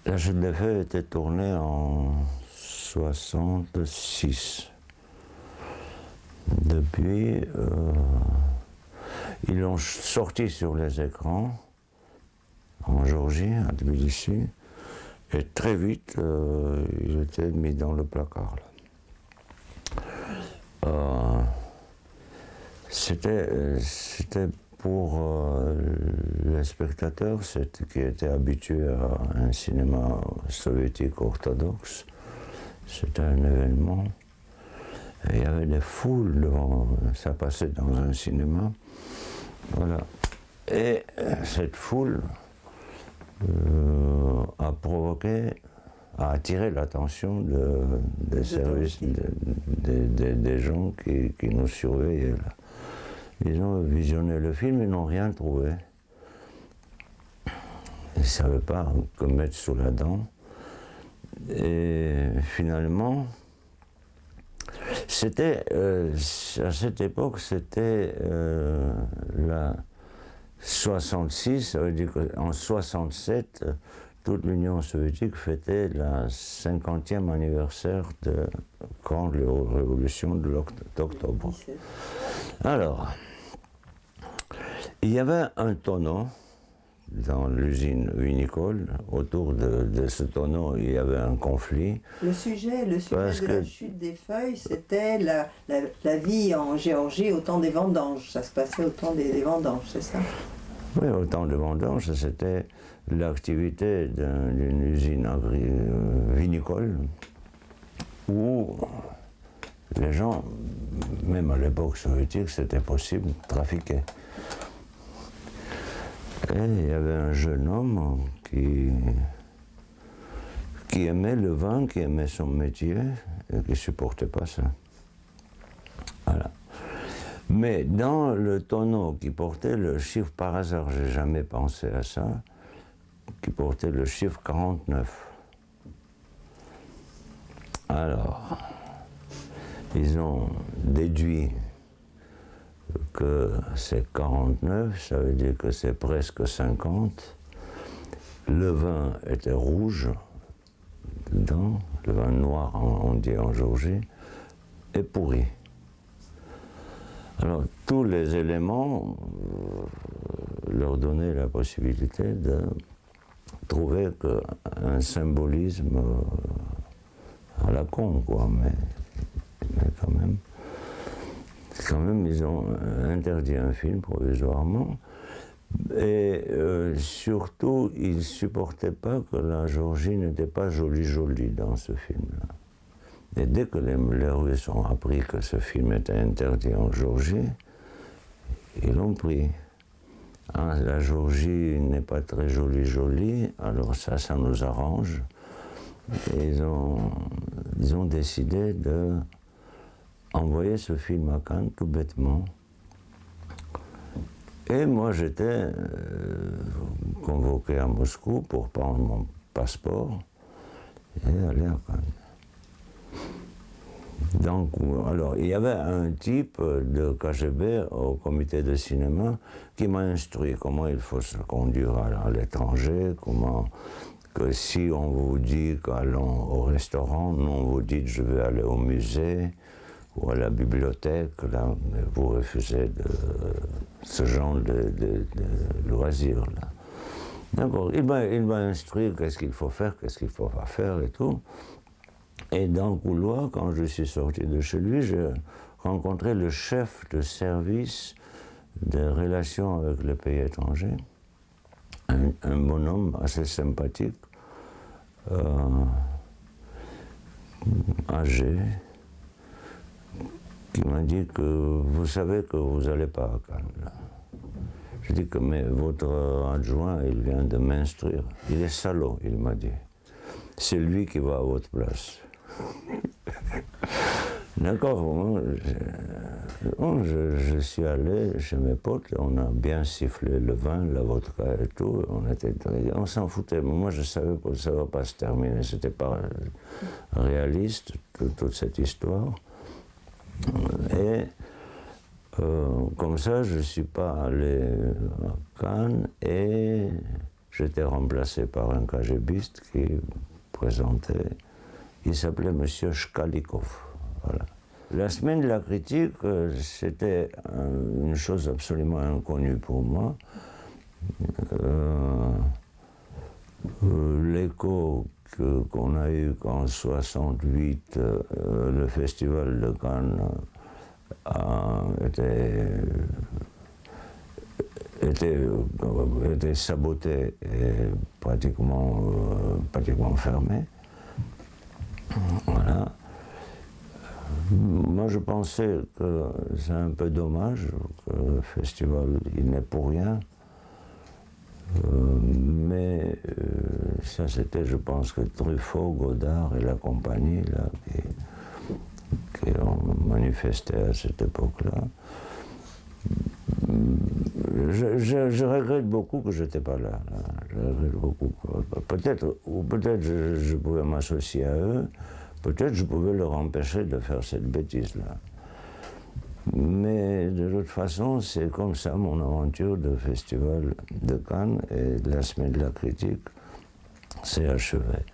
La Chute des Feuilles était tournée en 66. Depuis, ils l'ont sorti sur les écrans en Géorgie, à Tbilissi, et très vite, il était mis dans le placard. C'était pour les spectateurs qui étaient habitués à un cinéma soviétique orthodoxe. C'était un événement. Et il y avait des foules devant, ça passait dans un cinéma. Voilà. Et cette foule a attiré l'attention des services, des gens qui nous surveillaient là. Ils ont visionné le film, ils n'ont rien trouvé. Ils ne savaient pas que mettre sous la dent. Et finalement, c'était, à cette époque, c'était la 66, ça veut dire qu'en 67, toute l'Union soviétique fêtait la 50e anniversaire de grande révolution d'octobre. Alors, il y avait un tonneau dans l'usine vinicole. Autour de ce tonneau, il y avait un conflit. Le sujet de la Chute des Feuilles, c'était la vie en Géorgie au temps des vendanges. Ça se passait au temps des vendanges, c'est ça? Oui, au temps des vendanges, c'était l'activité d'une usine vinicole où les gens, même à l'époque soviétique, c'était possible de trafiquer. Et il y avait un jeune homme qui aimait le vin, qui aimait son métier et qui ne supportait pas ça. Voilà. Mais dans le tonneau qui portait le chiffre, par hasard, j'ai jamais pensé à ça, qui portait le chiffre 49. Alors, ils ont déduit que c'est 49, ça veut dire que c'est presque 50. Le vin était rouge dedans, le vin noir, on dit en Géorgie, et pourri. Alors, tous les éléments leur donnaient la possibilité de trouver un symbolisme à la con, quoi, mais quand même. Quand même, ils ont interdit un film provisoirement. Et surtout, ils ne supportaient pas que la Géorgie n'était pas jolie dans ce film-là. Et dès que les Russes ont appris que ce film était interdit en Géorgie, ils l'ont pris. Ah, la Géorgie n'est pas très jolie, alors ça nous arrange. Et ils ont décidé d'envoyer ce film à Cannes, tout bêtement. Et moi, j'étais convoqué à Moscou pour prendre mon passeport et aller à Cannes. Donc, alors, il y avait un type de KGB au comité de cinéma qui m'a instruit comment il faut se conduire à l'étranger, que si on vous dit qu'allons au restaurant, non, vous dites je vais aller au musée ou à la bibliothèque, là, mais vous refusez ce genre de loisirs là. D'accord, il m'a instruit qu'est-ce qu'il faut faire, qu'est-ce qu'il ne faut pas faire et tout. Et dans le couloir, quand je suis sorti de chez lui, j'ai rencontré le chef de service des relations avec les pays étrangers, un bonhomme assez sympathique, âgé, qui m'a dit que vous savez que vous n'allez pas à Cannes. Là. Je dis que mais votre adjoint, il vient de m'instruire. Il est salaud, il m'a dit. C'est lui qui va à votre place. D'accord, je suis allé chez mes potes, on a bien sifflé le vin, la vodka et tout, on s'en foutait, mais moi je savais que ça ne va pas se terminer, c'était pas réaliste, toute cette histoire. Et comme ça, je ne suis pas allé à Cannes et j'étais remplacé par un KGBiste qui présentait, il s'appelait Monsieur Shkalikov. Voilà. La semaine de la critique, c'était une chose absolument inconnue pour moi. L'écho qu'on a eu qu'en 1968, le festival de Cannes était saboté et pratiquement fermé. Voilà. Moi, je pensais que c'est un peu dommage que le festival il n'est pour rien. Mais ça, c'était, je pense, que Truffaut, Godard et la compagnie là, qui ont manifesté à cette époque-là. Je regrette beaucoup que je n'étais pas là. Je regrette beaucoup. Peut-être je pouvais m'associer à eux, peut-être je pouvais leur empêcher de faire cette bêtise-là. Mais de toute façon, c'est comme ça mon aventure de festival de Cannes et de la semaine de la critique s'est achevée.